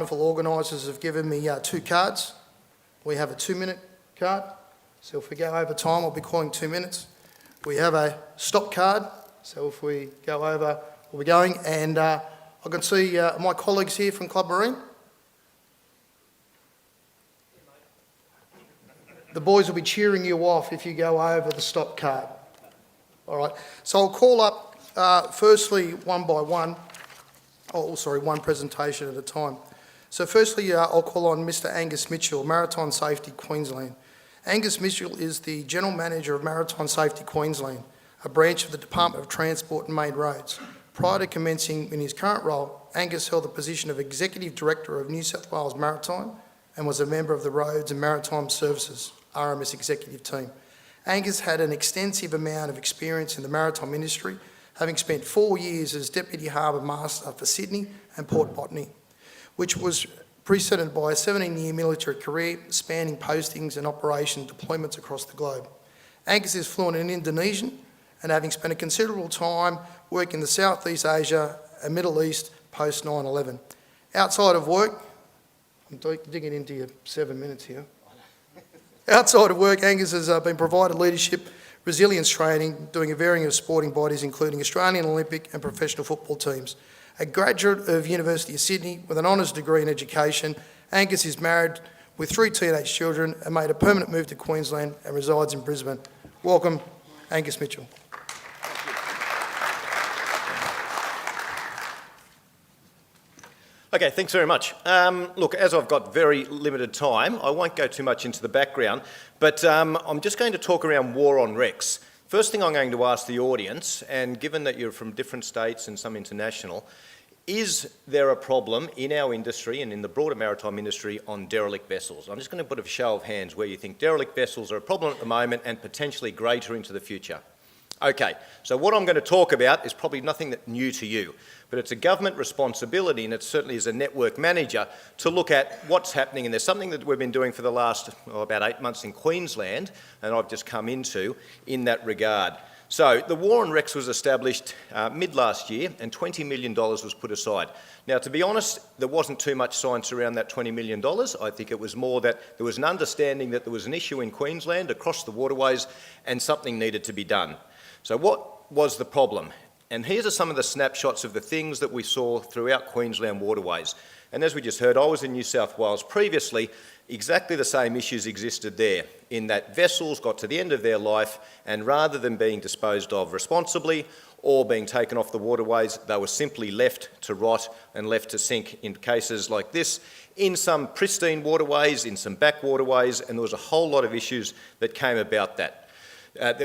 Wonderful organisers have given me 2 cards. We have a 2-minute card, so if we go over time, I'll be calling 2 minutes. We have a stop card, so if we go over, we'll be going. And I can see my colleagues here from Club Marine. The boys will be cheering you off if you go over the stop card. All right, so I'll call up firstly one by one. Oh, sorry, one presentation at a time. So firstly, I'll call on Mr. Angus Mitchell, Maritime Safety Queensland. Angus Mitchell is the General Manager of Maritime Safety Queensland, a branch of the Department of Transport and Main Roads. Prior to commencing in his current role, Angus held the position of Executive Director of New South Wales Maritime and was a member of the Roads and Maritime Services RMS Executive Team. Angus had an extensive amount of experience in the maritime industry, having spent 4 years as Deputy Harbour Master for Sydney and Port Botany, which was preceded by a 17-year military career spanning postings and operation deployments across the globe. Angus is fluent in Indonesian and having spent a considerable time working in the Southeast Asia and Middle East post 9/11. Outside of work, I'm digging into your 7 minutes here. Outside of work, Angus has been provided leadership, resilience training, doing a varying of sporting bodies, including Australian Olympic and professional football teams. A graduate of University of Sydney with an honours degree in education, Angus is married with 3 teenage children and made a permanent move to Queensland and resides in Brisbane. Welcome, Angus Mitchell. Okay, thanks very much. Look, as I've got very limited time, I won't go too much into the background, but I'm just going to talk around war on wrecks. First thing I'm going to ask the audience, and given that you're from different states and some international, is there a problem in our industry and in the broader maritime industry on derelict vessels? I'm just going to put a show of hands where you think derelict vessels are a problem at the moment and potentially greater into the future. Okay, so what I'm going to talk about is probably nothing that's new to you, but it's a government responsibility, and it certainly is a network manager, to look at what's happening. And there's something that we've been doing for the last about 8 months in Queensland, and I've just come into in that regard. So the war on wrecks was established mid last year, and $20 million was put aside. Now, to be honest, there wasn't too much science around that $20 million. I think it was more that there was an understanding that there was an issue in Queensland across the waterways and something needed to be done. So what was the problem? And here's some of the snapshots of the things that we saw throughout Queensland waterways. And as we just heard, I was in New South Wales previously. Exactly the same issues existed there, in that vessels got to the end of their life, and rather than being disposed of responsibly or being taken off the waterways, they were simply left to rot and left to sink in cases like this, in some pristine waterways, in some back waterways, and there was a whole lot of issues that came about that.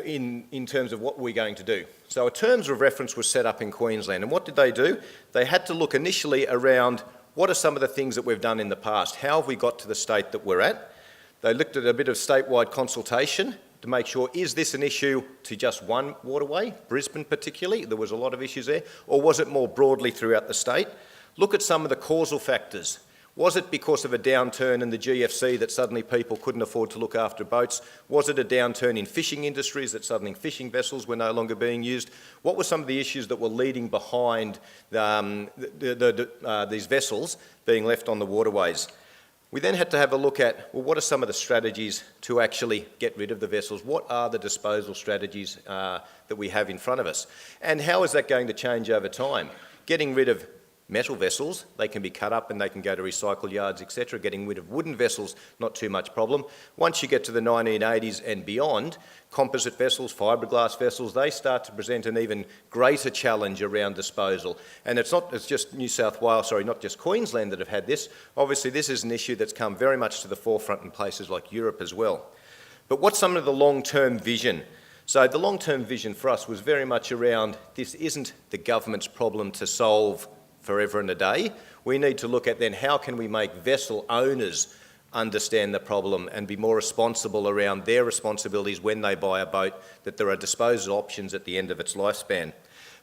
In terms of what we're going to do. So a terms of reference was set up in Queensland, and what did they do? They had to look initially around what are some of the things that we've done in the past, how have we got to the state that we're at. They looked at a bit of statewide consultation to make sure, is this an issue to just one waterway, Brisbane particularly, there was a lot of issues there, or was it more broadly throughout the state? Look at some of the causal factors. Was it because of a downturn in the GFC that suddenly people couldn't afford to look after boats? Was it a downturn in fishing industries that suddenly fishing vessels were no longer being used? What were some of the issues that were leading behind these vessels being left on the waterways? We then had to have a look at, well, what are some of the strategies to actually get rid of the vessels? What are the disposal strategies that we have in front of us? And how is that going to change over time? Getting rid of metal vessels, they can be cut up and they can go to recycle yards, etc. Getting rid of wooden vessels, not too much problem. Once you get to the 1980s and beyond, composite vessels, fiberglass vessels, they start to present an even greater challenge around disposal. And it's just New South Wales, not just Queensland that have had this. Obviously, this is an issue that's come very much to the forefront in places like Europe as well. But what's some of the long-term vision? So the long-term vision for us was very much around, this isn't the government's problem to solve forever and a day. We need to look at then how can we make vessel owners understand the problem and be more responsible around their responsibilities when they buy a boat, that there are disposal options at the end of its lifespan.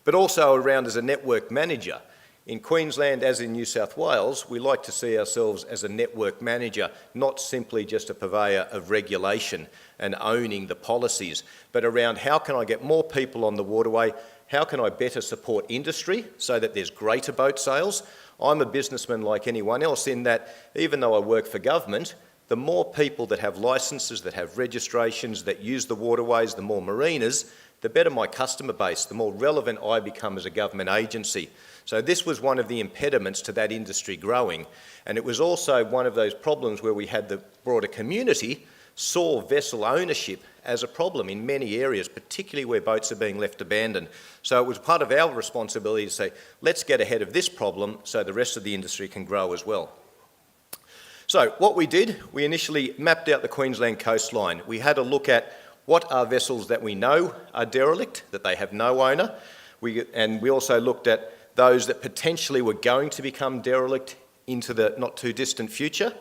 But also around as a network manager. In Queensland, as in New South Wales, we like to see ourselves as a network manager, not simply just a purveyor of regulation and owning the policies, but around how can I get more people on the waterway, how can I better support industry so that there's greater boat sales? I'm a businessman like anyone else in that even though I work for government, the more people that have licences, that have registrations, that use the waterways, the more marinas, the better my customer base, the more relevant I become as a government agency. So this was one of the impediments to that industry growing. And it was also one of those problems where we had the broader community saw vessel ownership as a problem in many areas, particularly where boats are being left abandoned. So it was part of our responsibility to say, let's get ahead of this problem so the rest of the industry can grow as well. So what we did, we initially mapped out the Queensland coastline. We had a look at what are vessels that we know are derelict, that they have no owner. And we also looked at those that potentially were going to become derelict into the not too distant future.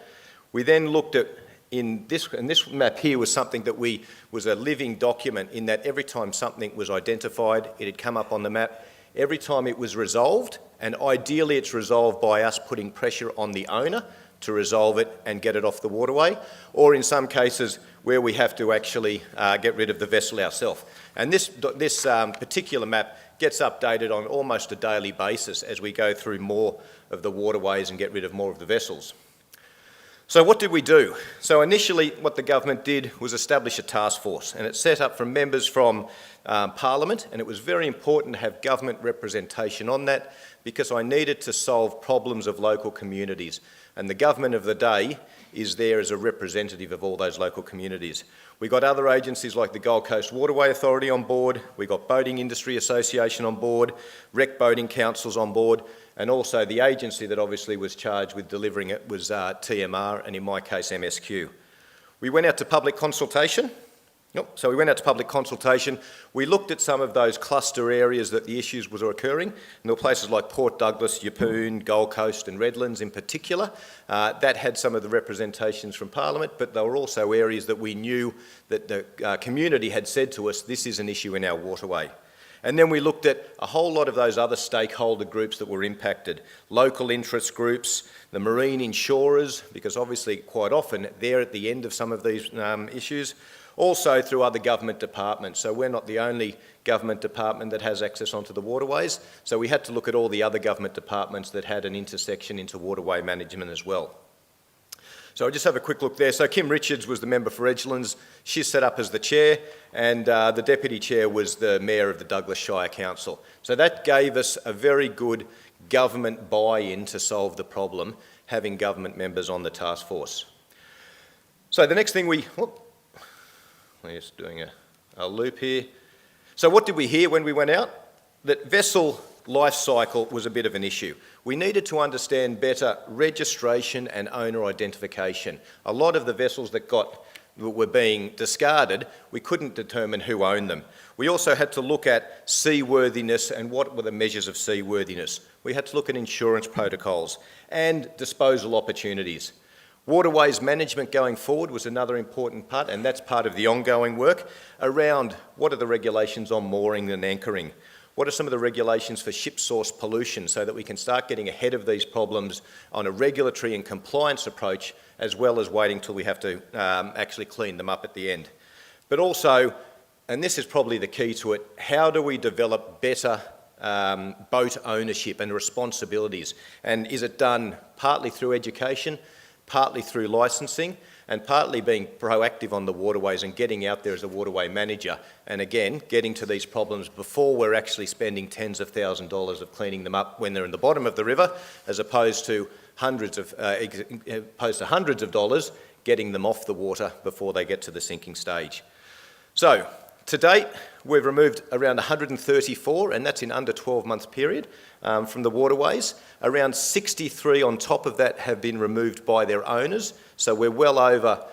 We then looked at, and this map here was something that was a living document in that every time something was identified, it had come up on the map. Every time it was resolved, and ideally it's resolved by us putting pressure on the owner to resolve it and get it off the waterway, or in some cases where we have to actually get rid of the vessel ourselves. And this particular map gets updated on almost a daily basis as we go through more of the waterways and get rid of more of the vessels. So what did we do? So initially what the government did was establish a task force, and it set up from members from Parliament, and it was very important to have government representation on that because I needed to solve problems of local communities. And the government of the day is there as a representative of all those local communities. We got other agencies like the Gold Coast Waterway Authority on board, we got Boating Industry Association on board, Rec Boating Councils on board, and also the agency that obviously was charged with delivering it was TMR, and in my case MSQ. We went out to public consultation. So we went out to public consultation. We looked at some of those cluster areas that the issues were occurring, and there were places like Port Douglas, Yeppoon, Gold Coast and Redlands in particular. That had some of the representations from Parliament, but there were also areas that we knew that the community had said to us, this is an issue in our waterway. And then we looked at a whole lot of those other stakeholder groups that were impacted. Local interest groups, the marine insurers, because obviously quite often they're at the end of some of these issues. Also through other government departments. So we're not the only government department that has access onto the waterways. So we had to look at all the other government departments that had an intersection into waterway management as well. So I'll just have a quick look there. So Kim Richards was the member for Edgelands. She's set up as the chair, and the deputy chair was the mayor of the Douglas Shire Council. So that gave us a very good government buy-in to solve the problem, having government members on the task force. So the next thing we're just doing a loop here. So what did we hear when we went out? That vessel life cycle was a bit of an issue. We needed to understand better registration and owner identification. A lot of the vessels that were being discarded, we couldn't determine who owned them. We also had to look at seaworthiness and what were the measures of seaworthiness. We had to look at insurance protocols and disposal opportunities. Waterways management going forward was another important part, and that's part of the ongoing work around what are the regulations on mooring and anchoring. What are some of the regulations for ship source pollution so that we can start getting ahead of these problems on a regulatory and compliance approach, as well as waiting till we have to actually clean them up at the end. But also, and this is probably the key to it, how do we develop better boat ownership and responsibilities? And is it done partly through education, partly through licensing, and partly being proactive on the waterways and getting out there as a waterway manager, and again, getting to these problems before we're actually spending tens of thousands of dollars of cleaning them up when they're in the bottom of the river, as opposed to hundreds of dollars getting them off the water before they get to the sinking stage. So, to date, we've removed around 134, and that's in under 12-month period, from the waterways. Around 63 on top of that have been removed by their owners, so we're well over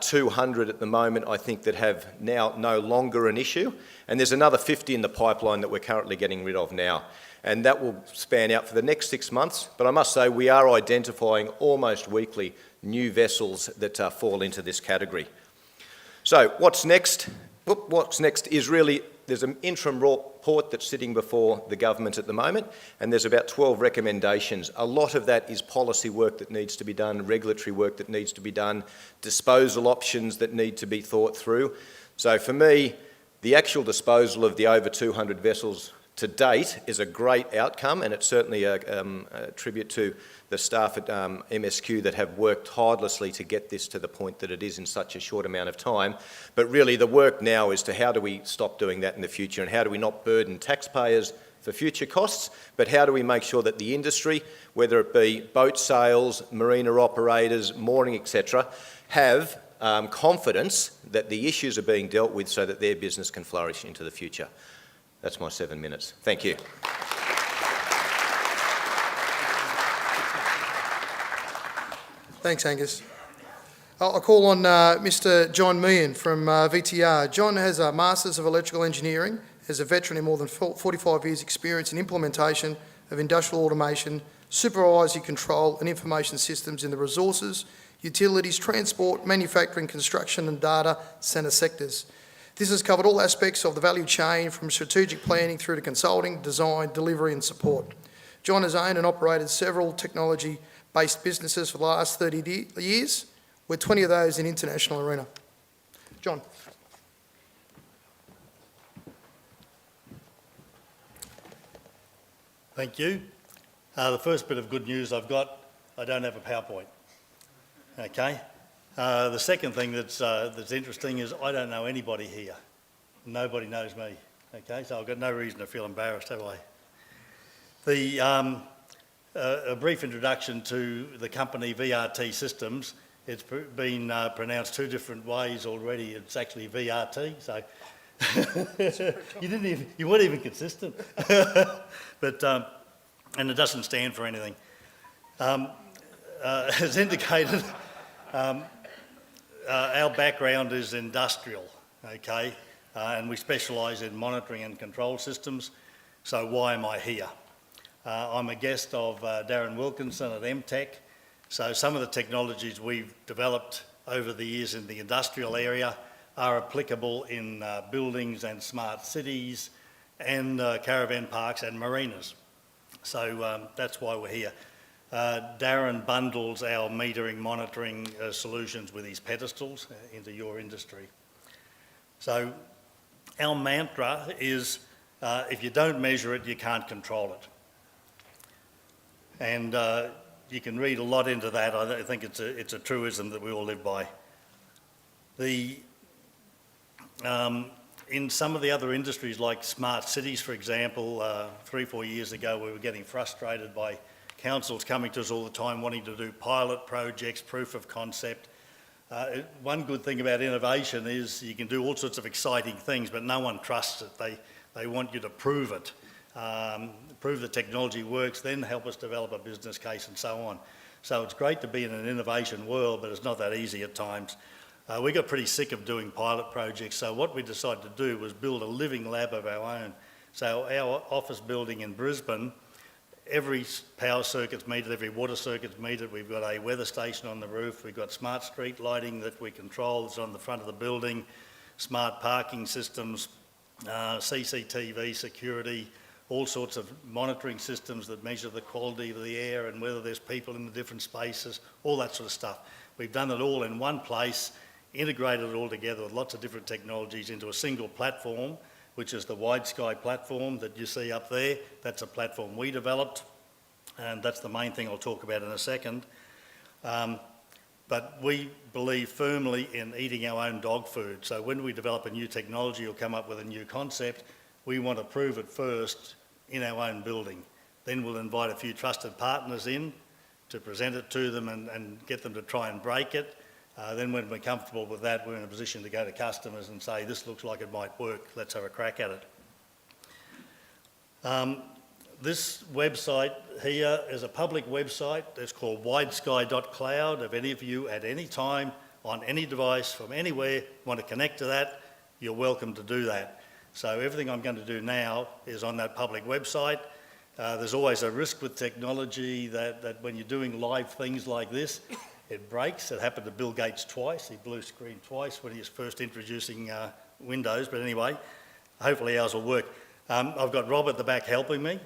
200 at the moment, I think, that have now no longer an issue, and there's another 50 in the pipeline that we're currently getting rid of now, and that will span out for the next 6 months. But I must say we are identifying almost weekly new vessels that fall into this category. So what's next? What's next is really, there's an interim report that's sitting before the government at the moment, and there's about 12 recommendations. A lot of that is policy work that needs to be done, regulatory work that needs to be done, disposal options that need to be thought through. So for me, the actual disposal of the over 200 vessels to date is a great outcome, and it's certainly a tribute to the staff at MSQ that have worked tirelessly to get this to the point that it is in such a short amount of time. But really the work now is to how do we stop doing that in the future, and how do we not burden taxpayers for future costs, but how do we make sure that the industry, whether it be boat sales, marina operators, mooring, etc., have confidence that the issues are being dealt with so that their business can flourish into the future. That's my 7 minutes. Thank you. Thanks, Angus. I'll call on Mr. John Meehan from VTR. John has a Masters of Electrical Engineering, has a veteran in more than 45 years' experience in implementation of industrial automation, supervisory control and information systems in the resources, utilities, transport, manufacturing, construction and data centre sectors. This has covered all aspects of the value chain from strategic planning through to consulting, design, delivery and support. John has owned and operated several technology-based businesses for the last 30 years, with 20 of those in international arena. John. Thank you. The first bit of good news I've got, I don't have a PowerPoint. Okay. The second thing that's interesting is I don't know anybody here. Nobody knows me. Okay, so I've got no reason to feel embarrassed, have I? A brief introduction to the company VRT Systems. It's been pronounced two different ways already. It's actually VRT, so you weren't even consistent. But and it doesn't stand for anything. As indicated, our background is industrial, okay, and we specialise in monitoring and control systems. So why am I here? I'm a guest of Darren Wilkinson at MTech. So some of the technologies we've developed over the years in the industrial area are applicable in buildings and smart cities and caravan parks and marinas. So that's why we're here. Darren bundles our metering monitoring solutions with his pedestals into your industry. So our mantra is if you don't measure it, you can't control it. And you can read a lot into that. I think it's a truism that we all live by. In some of the other industries, like smart cities, for example, 3 or 4 years ago, we were getting frustrated by councils coming to us all the time wanting to do pilot projects, proof of concept. One good thing about innovation is you can do all sorts of exciting things, but no one trusts it. They want you to prove it. Prove the technology works, then help us develop a business case and so on. So it's great to be in an innovation world, but it's not that easy at times. We got pretty sick of doing pilot projects, so what we decided to do was build a living lab of our own. So our office building in Brisbane, every power circuit's metered, every water circuit's metered. We've got a weather station on the roof. We've got smart street lighting that we control. It's on the front of the building, smart parking systems, CCTV security, all sorts of monitoring systems that measure the quality of the air and whether there's people in the different spaces, all that sort of stuff. We've done it all in one place, integrated it all together with lots of different technologies into a single platform, which is the Wide Sky platform that you see up there. That's a platform we developed, and that's the main thing I'll talk about in a second. But we believe firmly in eating our own dog food. So when we develop a new technology or come up with a new concept, we want to prove it first in our own building. Then we'll invite a few trusted partners in to present it to them and get them to try and break it. Then when we're comfortable with that, we're in a position to go to customers and say, this looks like it might work, let's have a crack at it. This website here is a public website. It's called widesky.cloud. If any of you at any time on any device from anywhere want to connect to that, you're welcome to do that. So everything I'm going to do now is on that public website. There's always a risk with technology that when you're doing live things like this, it breaks. It happened to Bill Gates twice. He blew screen twice when he was first introducing Windows. But anyway, hopefully ours will work. I've got Rob at the back helping me.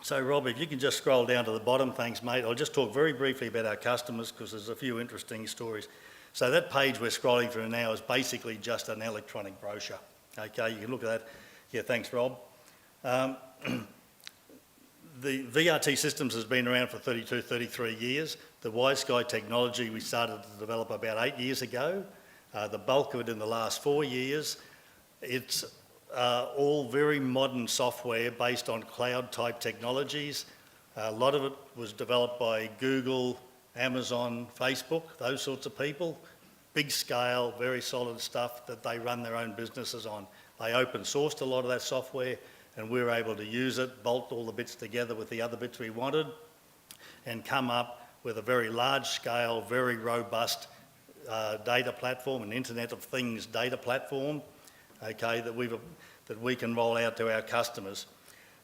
So Rob, if you can just scroll down to the bottom, thanks mate. I'll just talk very briefly about our customers because there's a few interesting stories. So that page we're scrolling through now is basically just an electronic brochure. Okay, you can look at that. Yeah, thanks Rob. The VRT Systems has been around for 32, 33 years. The WiseSky technology we started to develop about 8 years ago. The bulk of it in the last 4 years. It's all very modern software based on cloud-type technologies. A lot of it was developed by Google, Amazon, Facebook, those sorts of people. Big scale, very solid stuff that they run their own businesses on. They open sourced a lot of that software and we were able to use it, bolt all the bits together with the other bits we wanted and come up with a very large scale, very robust data platform, an Internet of Things data platform, okay, that we can roll out to our customers.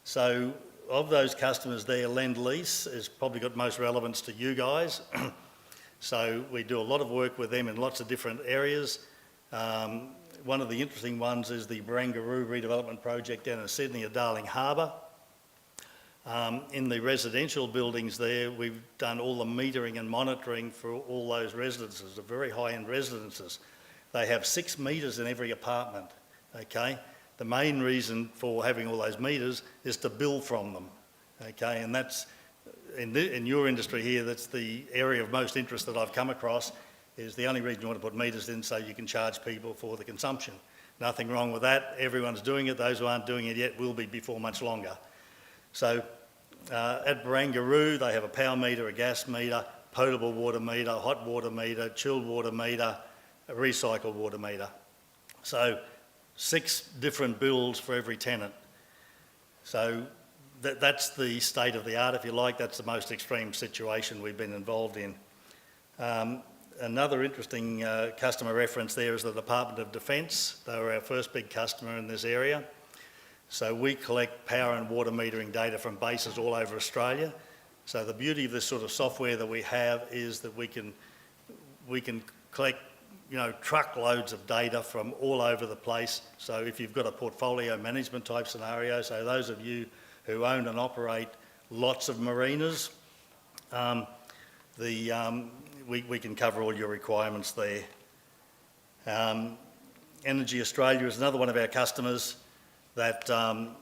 So of those customers there, Lend-Lease has probably got most relevance to you guys. So we do a lot of work with them in lots of different areas. One of the interesting ones is the Barangaroo redevelopment project down in Sydney at Darling Harbour. In the residential buildings there, we've done all the metering and monitoring for all those residences, the very high-end residences. They have 6 meters in every apartment, okay? The main reason for having all those meters is to bill from them, okay? And that's, in your industry here, that's the area of most interest that I've come across, is the only reason you want to put meters in so you can charge people for the consumption. Nothing wrong with that. Everyone's doing it. Those who aren't doing it yet will be before much longer. So at Barangaroo, they have a power meter, a gas meter, potable water meter, hot water meter, chilled water meter, a recycled water meter. So 6 different bills for every tenant. So that's the state of the art, if you like. That's the most extreme situation we've been involved in. Another interesting customer reference there is the Department of Defence. They were our first big customer in this area. So we collect power and water metering data from bases all over Australia. So the beauty of this sort of software that we have is that we can collect, you know, truckloads of data from all over the place. So if you've got a portfolio management type scenario, so those of you who own and operate lots of marinas, we can cover all your requirements there. Energy Australia is another one of our customers that have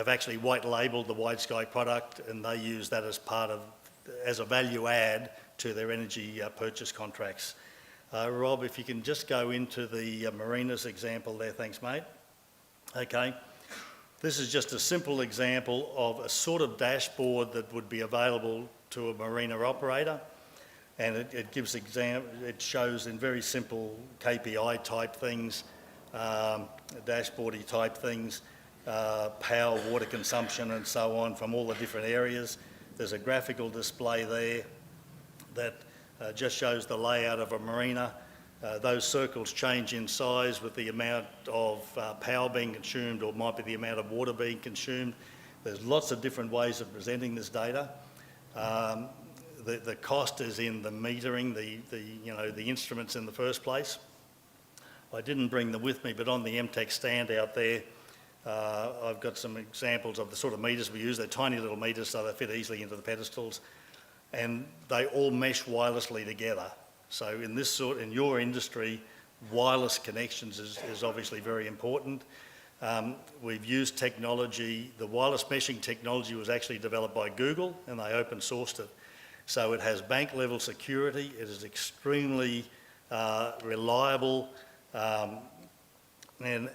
actually white labelled the WiseSky product, and they use that as a value add to their energy purchase contracts. Rob, if you can just go into the Marinas example there, thanks mate. Okay, this is just a simple example of a sort of dashboard that would be available to a marina operator, and it shows in very simple KPI type things, dashboardy type things, power, water consumption and so on from all the different areas. There's a graphical display there that just shows the layout of a marina. Those circles change in size with the amount of power being consumed, or might be the amount of water being consumed. There's lots of different ways of presenting this data. The cost is in the metering, the instruments in the first place. I didn't bring them with me, but on the MTech stand out there, I've got some examples of the sort of meters we use. They're tiny little meters, so they fit easily into the pedestals, and they all mesh wirelessly together. So in your industry, wireless connections is obviously very important. We've used technology. The wireless meshing technology was actually developed by Google, and they open sourced it. So it has bank level security. It is extremely reliable, and one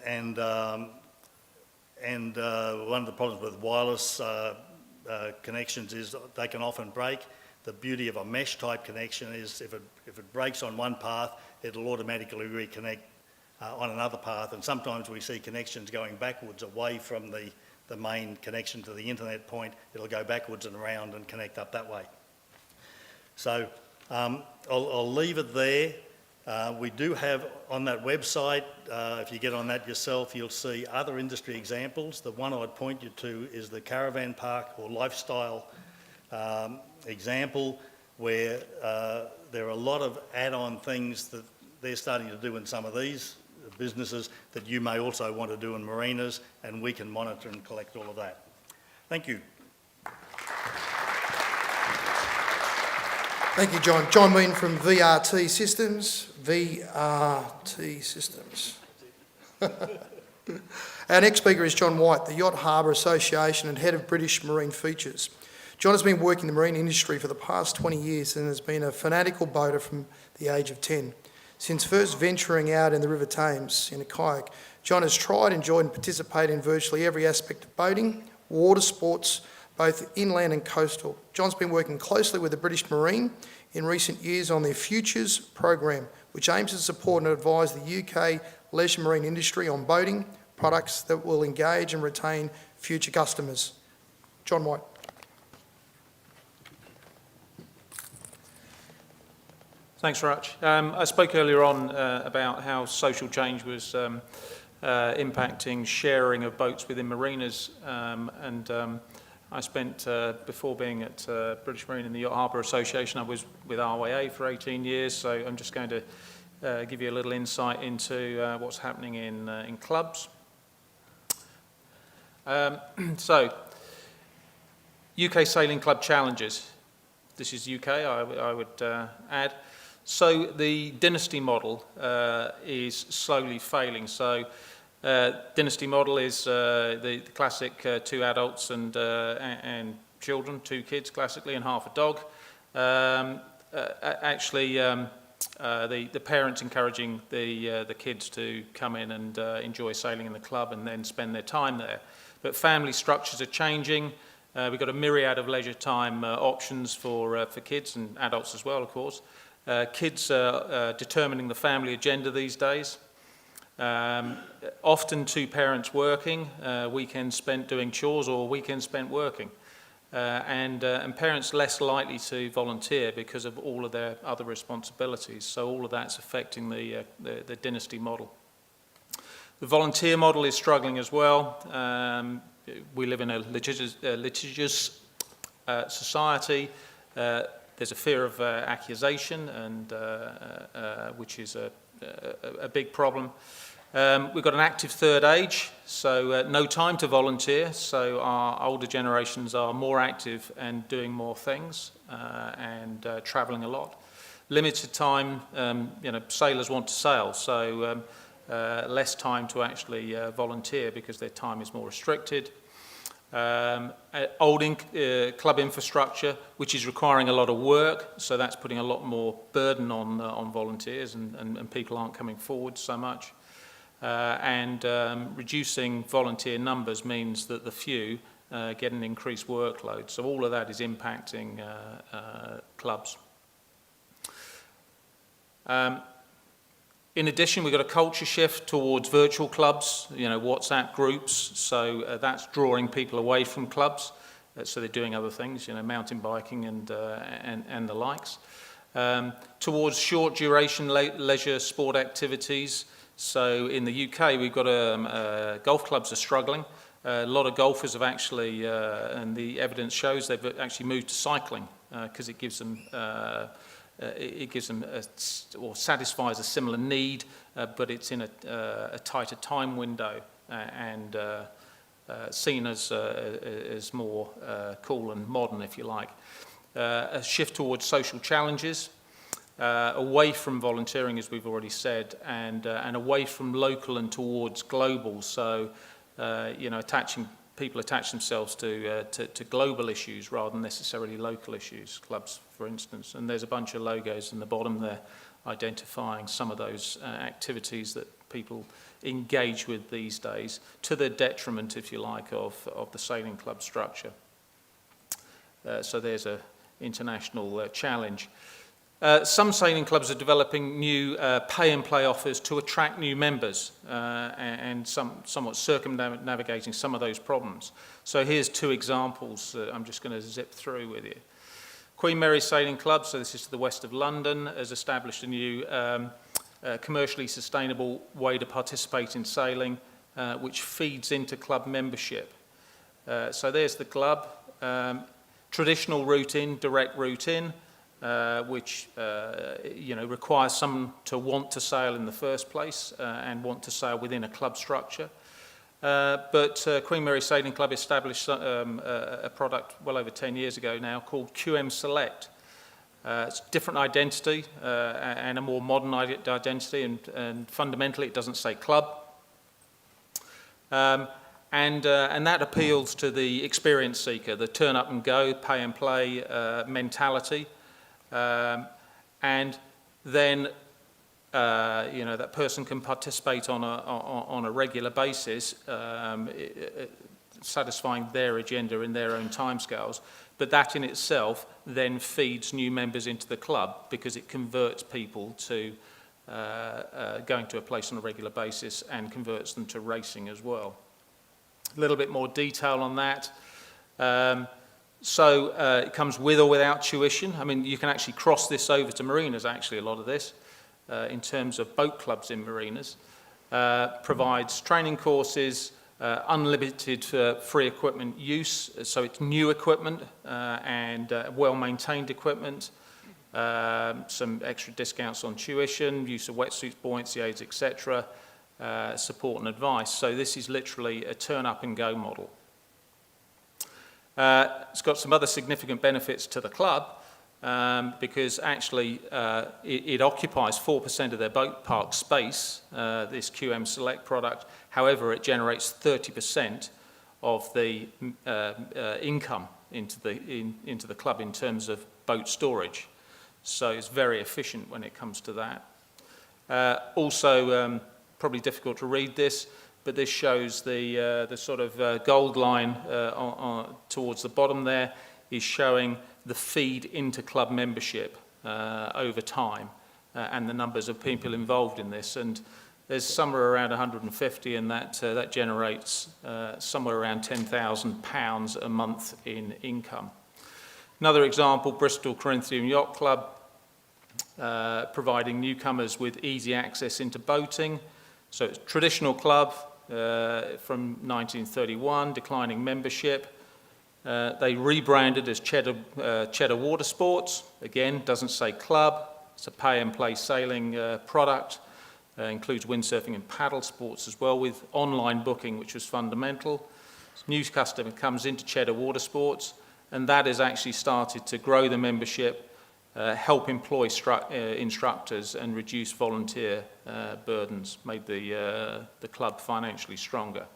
of the problems with wireless connections is they can often break. The beauty of a mesh type connection is if it breaks on one path, it'll automatically reconnect on another path, and sometimes we see connections going backwards away from the main connection to the internet point. It'll go backwards and around and connect up that way. So I'll leave it there. We do have on that website, if you get on that yourself, you'll see other industry examples. The one I'd point you to is the caravan park or lifestyle example, where there are a lot of add-on things that they're starting to do in some of these businesses that you may also want to do in marinas, and we can monitor and collect all of that. Thank you. Thank you, John. John Meehan from VRT Systems. VRT Systems. Our next speaker is John White, the Yacht, Harbour Association and Head of British Marine Features. John has been working in the marine industry for the past 20 years and has been a fanatical boater from the age of 10. Since first venturing out in the River Thames in a kayak, John has tried, enjoyed and participated in virtually every aspect of boating, water sports, both inland and coastal. John's been working closely with the British Marine in recent years on their Futures program, which aims to support and advise the UK leisure marine industry on boating products that will engage and retain future customers. John White. Thanks, Rach. I spoke earlier on about how social change was impacting sharing of boats within marinas, I spent, before being at British Marine and the Yacht Harbour Association, I was with RYA for 18 years, so I'm just going to give you a little insight into what's happening in clubs. So, UK Sailing Club Challenges. This is UK, I would add. So the dynasty model is slowly failing. So dynasty model is the classic 2 adults and children, 2 kids classically and half a dog. The parents encouraging the kids to come in and enjoy sailing in the club and then spend their time there. But family structures are changing. We've got a myriad of leisure time options for kids and adults as well, of course. Kids are determining the family agenda these days. Often 2 parents working, weekends spent doing chores or weekends spent working. And parents less likely to volunteer because of all of their other responsibilities. So all of that's affecting the dynasty model. The volunteer model is struggling as well. We live in a litigious society. There's a fear of accusation, and which is a big problem. We've got an active third age, so no time to volunteer. So our older generations are more active and doing more things and travelling a lot. Limited time, sailors want to sail, so less time to actually volunteer because their time is more restricted. Old club infrastructure, which is requiring a lot of work, so that's putting a lot more burden on volunteers, and people aren't coming forward so much. Reducing volunteer numbers means that the few get an increased workload. So all of that is impacting clubs. In addition, we've got a culture shift towards virtual clubs, WhatsApp groups, so that's drawing people away from clubs, so they're doing other things, mountain biking and the likes. Towards short duration leisure sport activities, so in the UK we've got golf clubs are struggling. A lot of golfers have actually, and the evidence shows they've actually moved to cycling because it gives them or satisfies a similar need, but it's in a tighter time window and seen as more cool and modern, if you like. A shift towards social challenges, away from volunteering, as we've already said, and away from local and towards global. So, people attach themselves to global issues rather than necessarily local issues, clubs, for instance. And there's a bunch of logos in the bottom there identifying some of those activities that people engage with these days to the detriment, if you like, of the sailing club structure. So there's an international challenge. Some sailing clubs are developing new pay-and-play offers to attract new members and somewhat circumnavigating some of those problems. So here's 2 examples I'm just going to zip through with you. Queen Mary Sailing Club, so this is to the west of London, has established a new commercially sustainable way to participate in sailing, which feeds into club membership. So there's the club. Traditional route in, direct route in. Which requires someone to want to sail in the first place and want to sail within a club structure. But Queen Mary Sailing Club established a product well over 10 years ago now called QM Select. It's a different identity and a more modern identity, and fundamentally it doesn't say club. And that appeals to the experience seeker, the turn up and go, pay and play mentality. And then that person can participate on a regular basis, satisfying their agenda in their own timescales. But that in itself then feeds new members into the club because it converts people to going to a place on a regular basis and converts them to racing as well. A little bit more detail on that. It comes with or without tuition. I mean, you can actually cross this over to Marinas, actually, a lot of this, in terms of boat clubs in Marinas. Provides training courses, unlimited free equipment use, so it's new equipment and well-maintained equipment, some extra discounts on tuition, use of wetsuits, buoyancy aids, etc., support and advice. So this is literally a turn-up-and-go model. It's got some other significant benefits to the club because actually it occupies 4% of their boat park space, this QM Select product. However, it generates 30% of the income into the club in terms of boat storage. So it's very efficient when it comes to that. Also, probably difficult to read this, but this shows the sort of gold line towards the bottom there is showing the feed into club membership over time and the numbers of people involved in this. And there's somewhere around 150, and that generates somewhere around £10,000 a month in income. Another example, Bristol Corinthian Yacht Club, providing newcomers with easy access into boating. So it's a traditional club from 1931, declining membership. They rebranded as Cheddar Water Sports. Again, doesn't say club. It's a pay-and-play sailing product. Includes windsurfing and paddle sports as well, with online booking, which was fundamental. New customer comes into Cheddar Water Sports, and that has actually started to grow the membership, help employ instructors and reduce volunteer burdens, made the club financially stronger.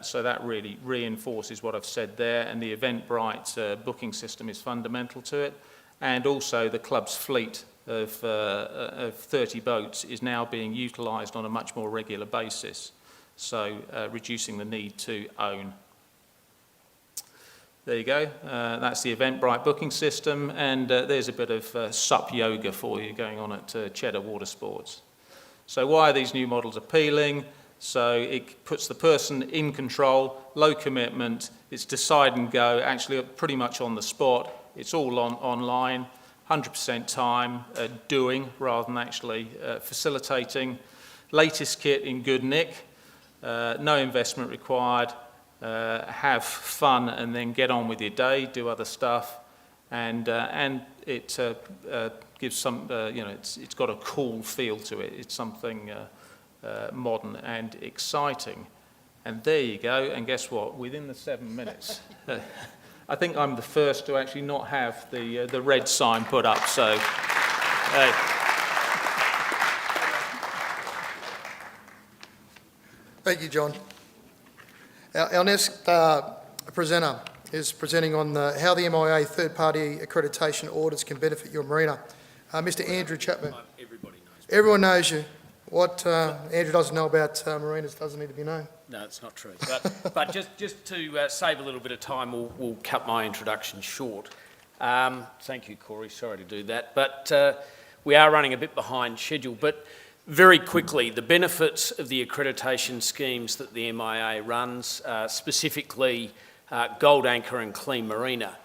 So that really reinforces what I've said there, and the Eventbrite booking system is fundamental to it. And also the club's fleet of 30 boats is now being utilised on a much more regular basis, so reducing the need to own. There you go, that's the Eventbrite booking system, and there's a bit of sup yoga for you going on at Cheddar Water Sports. So why are these new models appealing? So it puts the person in control, low commitment, it's decide and go, actually pretty much on the spot, it's all online, 100% time doing rather than actually facilitating. Latest kit in good nick, no investment required, have fun and then get on with your day, do other stuff, and it gives some, it's got a cool feel to it. It's something modern and exciting. And there you go, and guess what? Within the 7 minutes, I think I'm the first to actually not have the red sign put up, so hey. Thank you, John. Our next presenter is presenting on how the MIA third-party accreditation audits can benefit your marina. Mr. Andrew Chapman. Everybody knows. Everyone knows you. What Andrew doesn't know about marinas doesn't need to be known. No, it's not true. But just to save a little bit of time, we'll cut my introduction short. Thank you, Corey. Sorry to do that. But we are running a bit behind schedule. But very quickly, the benefits of the accreditation schemes that the MIA runs, specifically Gold Anchor and Clean Marina.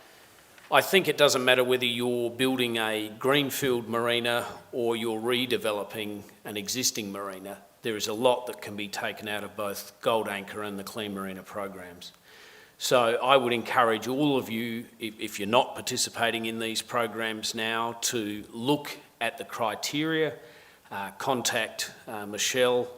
I think it doesn't matter whether you're building a greenfield marina or you're redeveloping an existing marina. There is a lot that can be taken out of both Gold Anchor and the Clean Marina programs. So I would encourage all of you, if you're not participating in these programs now, to look at the criteria, contact Michelle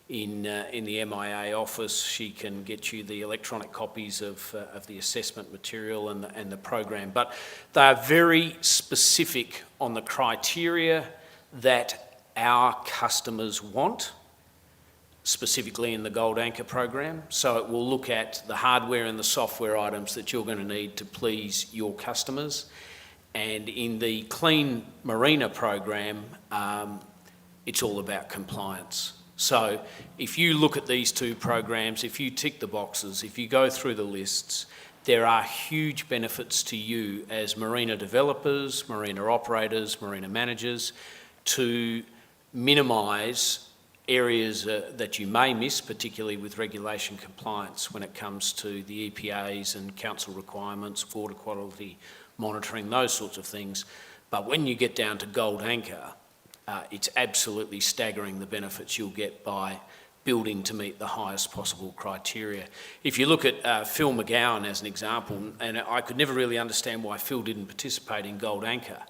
in the MIA office. She can get you the electronic copies of the assessment material and the program. But they are very specific on the criteria that our customers want specifically in the Gold Anchor program. So it will look at the hardware and the software items that you're going to need to please your customers. And in the Clean Marina program, it's all about compliance. So if you look at these two programs, if you tick the boxes, if you go through the lists, there are huge benefits to you as marina developers, marina operators, marina managers to minimise areas that you may miss, particularly with regulation compliance when it comes to the EPAs and council requirements, water quality monitoring, those sorts of things. But when you get down to Gold Anchor, it's absolutely staggering the benefits you'll get by building to meet the highest possible criteria. If you look at Phil McGowan as an example, and I could never really understand why Phil didn't participate in Gold Anchor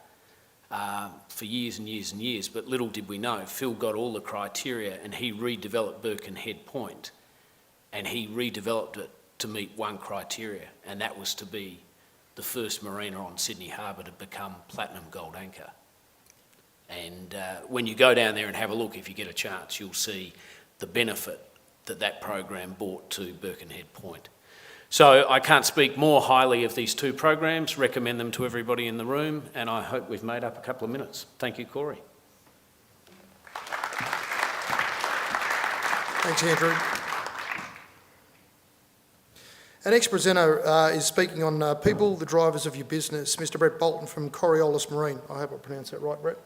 for years and years and years, but little did we know, Phil got all the criteria and he redeveloped Birkenhead Point, and he redeveloped it to meet one criteria, and that was to be the first marina on Sydney Harbour to become Platinum Gold Anchor. And when you go down there and have a look, if you get a chance, you'll see the benefit that that program brought to Birkenhead Point. So I can't speak more highly of these two programs, recommend them to everybody in the room, and I hope we've made up a couple of minutes. Thank you, Corey. Thanks, Andrew. Our next presenter is speaking on people, the drivers of your business, Mr. Brett Bolton from Coriolis Marine. I hope I pronounced that right, Brett.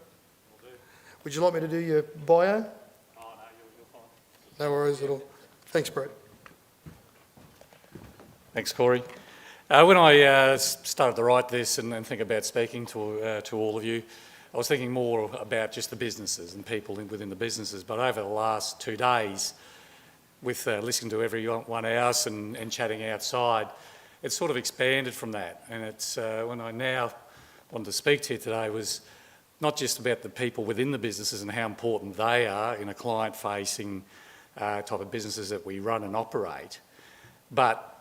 Would you like me to do your bio? Oh, no, you're fine. No worries at all. Thanks, Brett. Thanks, Corey. When I started to write this and think about speaking to all of you, I was thinking more about just the businesses and people within the businesses. But over the last 2 days, with listening to everyone else and chatting outside, it's sort of expanded from that. And it's when I now wanted to speak to you today was not just about the people within the businesses and how important they are in a client-facing type of businesses that we run and operate, but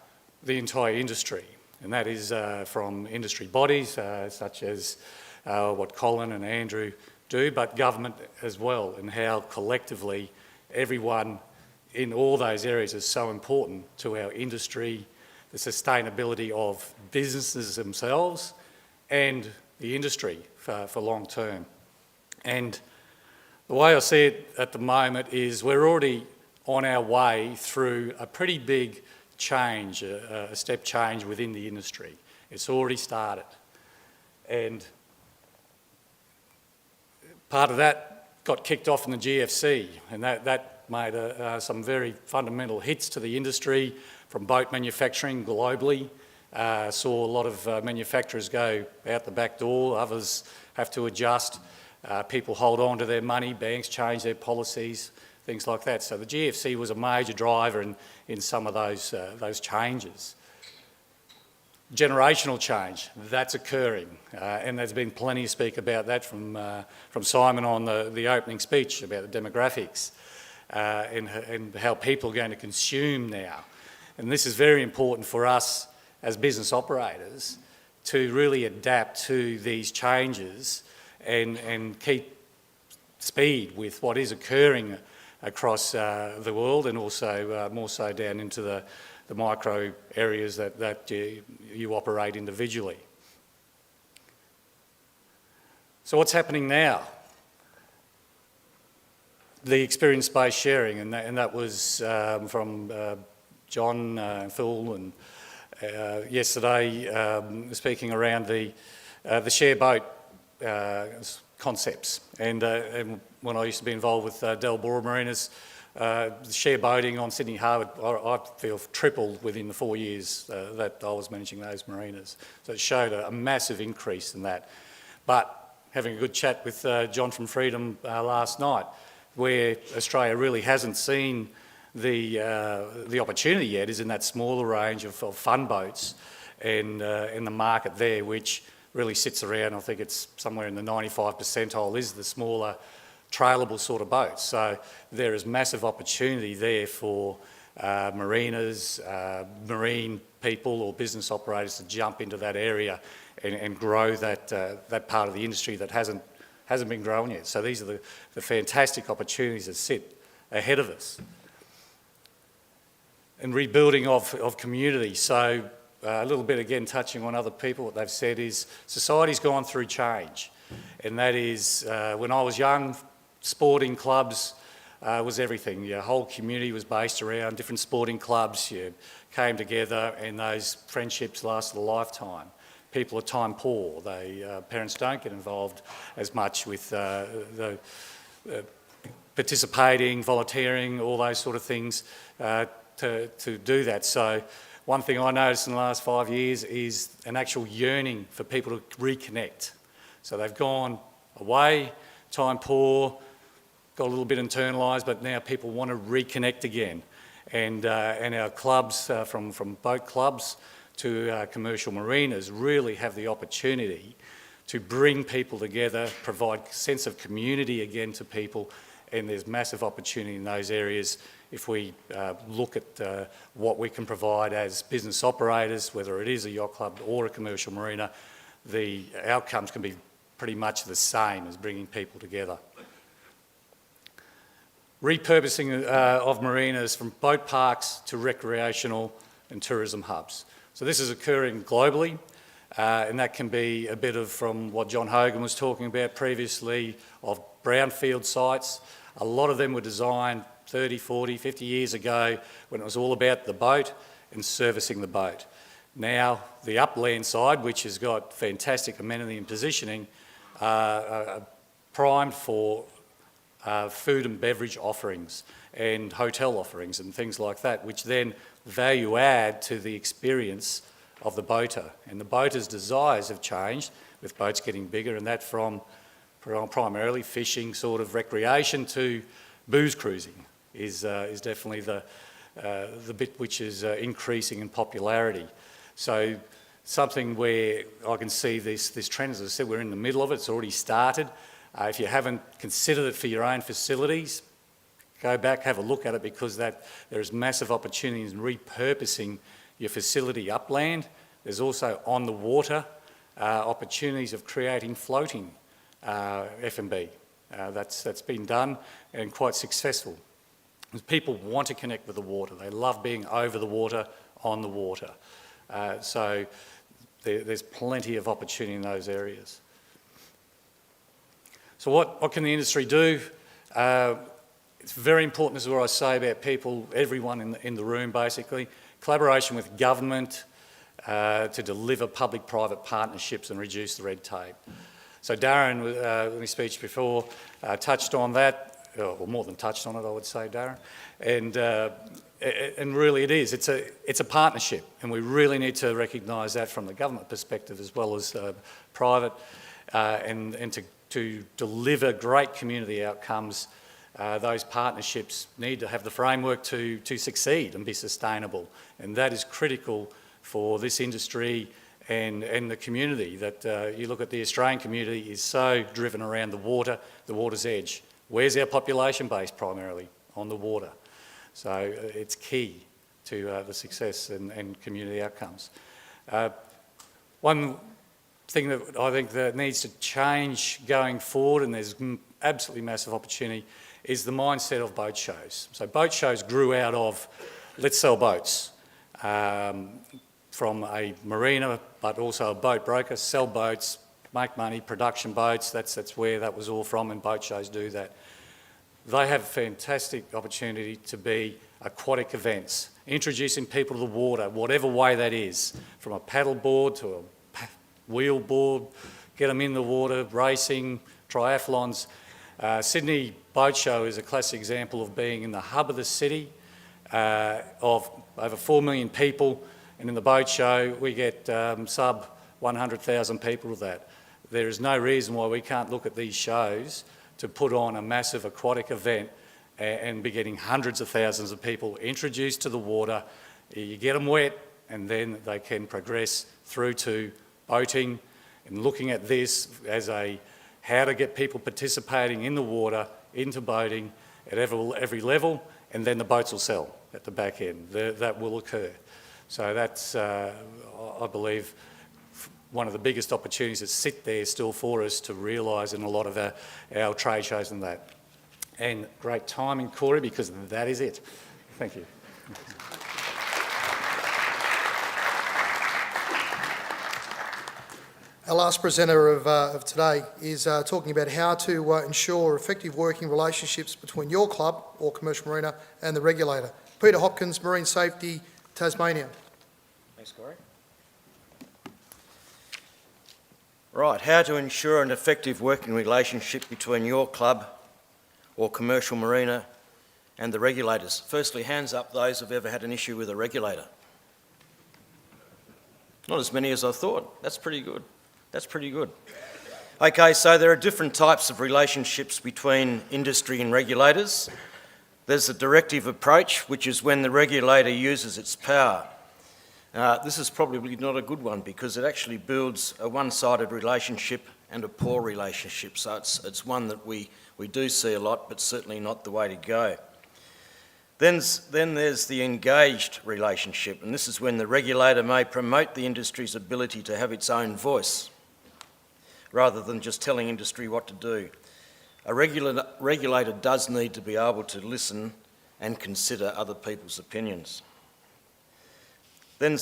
the entire industry. And that is from industry bodies such as what Colin and Andrew do, but government as well, and how collectively everyone in all those areas is so important to our industry, the sustainability of businesses themselves and the industry for long term. And the way I see it at the moment is we're already on our way through a pretty big change, a step change within the industry. It's already started. And part of that got kicked off in the GFC, and that made some very fundamental hits to the industry from boat manufacturing globally. Saw a lot of manufacturers go out the back door, others have to adjust, people hold on to their money, banks change their policies, things like that. So the GFC was a major driver in some of those changes. Generational change, that's occurring, and there's been plenty of speak about that from Simon on the opening speech about the demographics and how people are going to consume now. And this is very important for us as business operators to really adapt to these changes and keep speed with what is occurring across the world, and also more so down into the micro areas that you operate individually. So what's happening now? The experience-based sharing, and that was from John and Phil and yesterday speaking around the share boat concepts. And when I used to be involved with Delbora Marinas, the share boating on Sydney Harbour, I feel tripled within the 4 years that I was managing those marinas. So it showed a massive increase in that. But having a good chat with John from Freedom last night, where Australia really hasn't seen the opportunity yet is in that smaller range of fun boats and in the market there, which really sits around, I think it's somewhere in the 95th percentile, is the smaller trailable sort of boats. So there is massive opportunity there for marinas, marine people or business operators to jump into that area and grow that part of the industry that hasn't been growing yet. So these are the fantastic opportunities that sit ahead of us. and rebuilding of community. So a little bit again touching on other people, what they've said is society's gone through change, and that is when I was young, sporting clubs was everything. Your whole community was based around different sporting clubs. You came together and those friendships lasted a lifetime. People are time poor. Parents don't get involved as much with participating, volunteering, all those sort of things to do that. So one thing I noticed in the last 5 years is an actual yearning for people to reconnect. So they've gone away, time poor, got a little bit internalised, but now people want to reconnect again. And our clubs, from boat clubs to commercial marinas, really have the opportunity to bring people together, provide a sense of community again to people, and there's massive opportunity in those areas if we look at what we can provide as business operators, whether it is a yacht club or a commercial marina. The outcomes can be pretty much the same as bringing people together. Repurposing of marinas from boat parks to recreational and tourism hubs. So this is occurring globally, and that can be a bit of from what John Hogan was talking about previously of brownfield sites. A lot of them were designed 30, 40, 50 years ago when it was all about the boat and servicing the boat. Now the upland side, which has got fantastic amenity and positioning, are primed for food and beverage offerings and hotel offerings and things like that, which then value add to the experience of the boater. And the boater's desires have changed with boats getting bigger, and that from primarily fishing sort of recreation to booze cruising is definitely the bit which is increasing in popularity. So something where I can see this trend, as I said, we're in the middle of it, it's already started. If you haven't considered it for your own facilities, go back, have a look at it, because there is massive opportunities in repurposing your facility upland. There's also on the water opportunities of creating floating F&B. That's been done and quite successful. People want to connect with the water. They love being over the water, on the water. So there's plenty of opportunity in those areas. So what can the industry do? It's very important, this is what I say about people, everyone in the room basically, collaboration with government to deliver public-private partnerships and reduce the red tape. So Darren, in his speech before, touched on that, or more than touched on it, I would say, Darren. And really it is, it's a partnership, and we really need to recognise that from the government perspective as well as private, and to deliver great community outcomes. Those partnerships need to have the framework to succeed and be sustainable, and that is critical for this industry and the community. That you look at the Australian community is so driven around the water's edge. Where's our population base? Primarily on the water. So it's key to the success and community outcomes. One thing that I think that needs to change going forward, and there's absolutely massive opportunity, is the mindset of boat shows. So boat shows grew out of, let's sell boats, from a marina, but also a boat broker, sell boats, make money, production boats, that's where that was all from, and boat shows do that. They have a fantastic opportunity to be aquatic events, introducing people to the water, whatever way that is, from a paddle board to a wheel board, get them in the water, racing, triathlons. Sydney Boat Show is a classic example of being in the hub of the city, of over 4 million people, and in the boat show we get sub 100,000 people with that. There is no reason why we can't look at these shows to put on a massive aquatic event and be getting hundreds of thousands of people introduced to the water. You get them wet, and then they can progress through to boating, and looking at this as how to get people participating in the water, into boating at every level, and then the boats will sell at the back end. That will occur. So that's, I believe, one of the biggest opportunities that sit there still for us to realise in a lot of our trade shows and that. And great timing, Corey, because that is it. Thank you. Our last presenter of today is talking about how to ensure effective working relationships between your club or commercial marina and the regulator. Peter Hopkins, Marine Safety, Tasmania. Thanks, Corey. Right, how to ensure an effective working relationship between your club or commercial marina and the regulators. Firstly, hands up those who've ever had an issue with a regulator. Not as many as I thought. That's pretty good. That's pretty good. Okay, so there are different types of relationships between industry and regulators. There's the directive approach, which is when the regulator uses its power. This is probably not a good one because it actually builds a one-sided relationship and a poor relationship. So it's one that we do see a lot, but certainly not the way to go. Then there's the engaged relationship, and this is when the regulator may promote the industry's ability to have its own voice, rather than just telling industry what to do. A regulator does need to be able to listen and consider other people's opinions. Then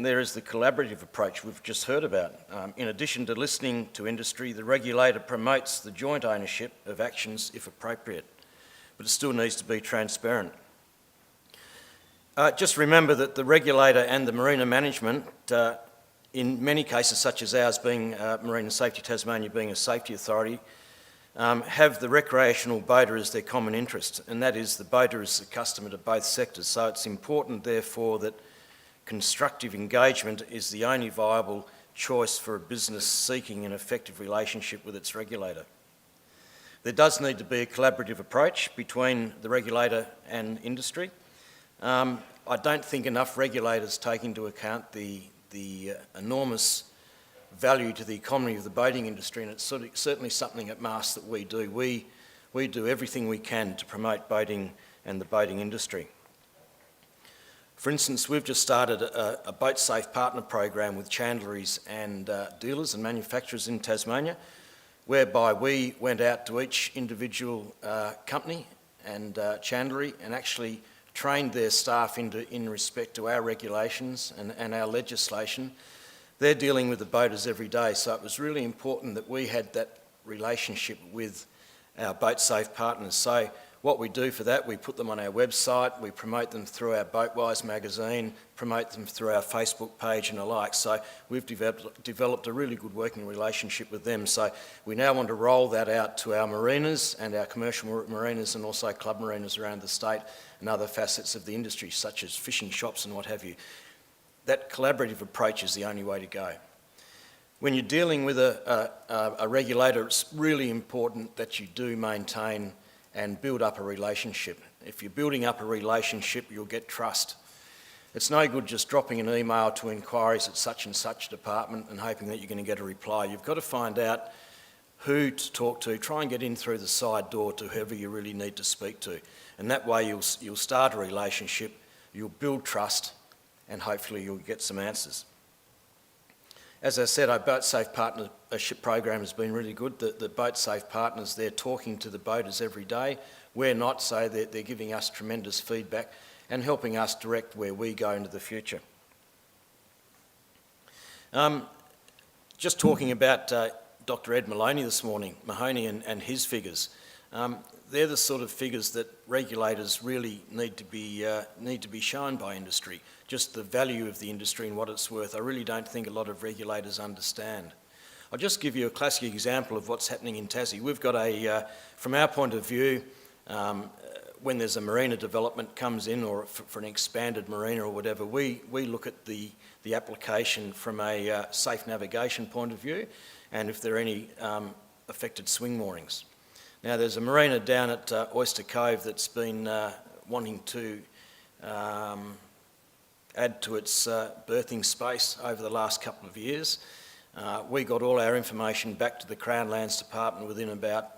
there is the collaborative approach we've just heard about. In addition to listening to industry, the regulator promotes the joint ownership of actions if appropriate, but it still needs to be transparent. Just remember that the regulator and the marina management, in many cases such as ours being Marina Safety Tasmania being a safety authority, have the recreational boater as their common interest, and that is the boater is the customer to both sectors. So it's important therefore that constructive engagement is the only viable choice for a business seeking an effective relationship with its regulator. There does need to be a collaborative approach between the regulator and industry. I don't think enough regulators take into account the enormous value to the economy of the boating industry, and it's certainly something at MAST that we do. We do everything we can to promote boating and the boating industry. For instance, we've just started a boat safe partner program with chandleries and dealers and manufacturers in Tasmania, whereby we went out to each individual company and chandlery and actually trained their staff in respect to our regulations and our legislation. They're dealing with the boaters every day, so it was really important that we had that relationship with our boat safe partners. So what we do for that, we put them on our website, we promote them through our Boatwise magazine, promote them through our Facebook page and the like. So we've developed a really good working relationship with them. So we now want to roll that out to our marinas and our commercial marinas and also club marinas around the state and other facets of the industry, such as fishing shops and what have you. That collaborative approach is the only way to go. When you're dealing with a regulator, it's really important that you do maintain and build up a relationship. If you're building up a relationship, you'll get trust. It's no good just dropping an email to inquiries at such and such department and hoping that you're going to get a reply. You've got to find out who to talk to, try and get in through the side door to whoever you really need to speak to. And that way you'll start a relationship, you'll build trust, and hopefully you'll get some answers. As I said, our Boat Safe Partnership program has been really good. The Boat Safe partners, they're talking to the boaters every day. We're not, so they're giving us tremendous feedback and helping us direct where we go into the future. Just talking about Dr. Ed Mahoney this morning, and his figures. They're the sort of figures that regulators really need to be shown by industry. Just the value of the industry and what it's worth. I really don't think a lot of regulators understand. I'll just give you a classic example of what's happening in Tassie. We've got from our point of view, when there's a marina development comes in or for an expanded marina or whatever, we look at the application from a safe navigation point of view and if there are any affected swing moorings. Now there's a marina down at Oyster Cove that's been wanting to add to its berthing space over the last couple of years. We got all our information back to the Crown Lands Department within about,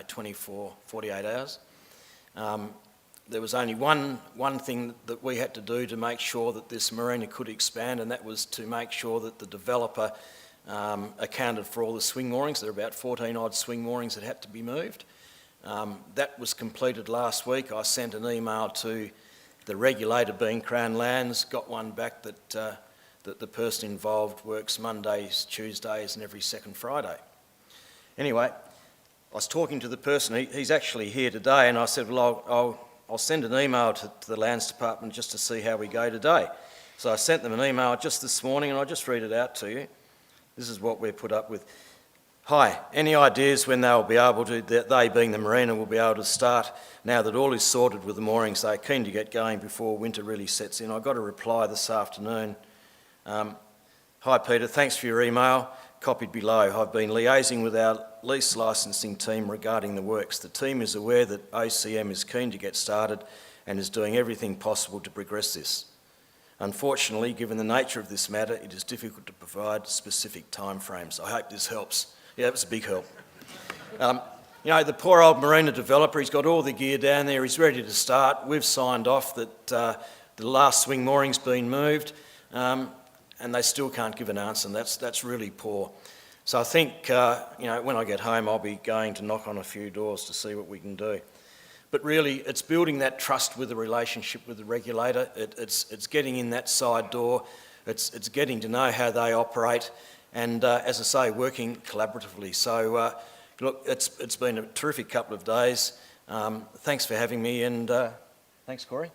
24, 48 hours. There was only one thing that we had to do to make sure that this marina could expand, and that was to make sure that the developer accounted for all the swing moorings. There are about 14 odd swing moorings that had to be moved. That was completed last week. I sent an email to the regulator being Crown Lands, got one back that that the person involved works Mondays, Tuesdays and every second Friday. Anyway, I was talking to the person, he's actually here today, and I said, well, I'll send an email to the Lands Department just to see how we go today. So I sent them an email just this morning, and I'll just read it out to you. This is what we're put up with. Hi, any ideas when they'll be able to, they being the Marina, will be able to start now that all is sorted with the moorings? They're keen to get going before winter really sets in. I got a reply this afternoon. Hi Peter, thanks for your email, copied below. I've been liaising with our lease licensing team regarding the works. The team is aware that OCM is keen to get started and is doing everything possible to progress this. Unfortunately, given the nature of this matter, it is difficult to provide specific timeframes. I hope this helps. Yeah, it was a big help. You know, the poor old Marina developer, he's got all the gear down there, he's ready to start. We've signed off that the last swing mooring's been moved, and they still can't give an answer, and that's really poor. So I think, you know, when I get home, I'll be going to knock on a few doors to see what we can do. But really, it's building that trust with the relationship with the regulator. It's getting in that side door. It's getting to know how they operate. And as I say, working collaboratively. So look, it's been a terrific couple of days. Thanks for having me, and thanks, Corey.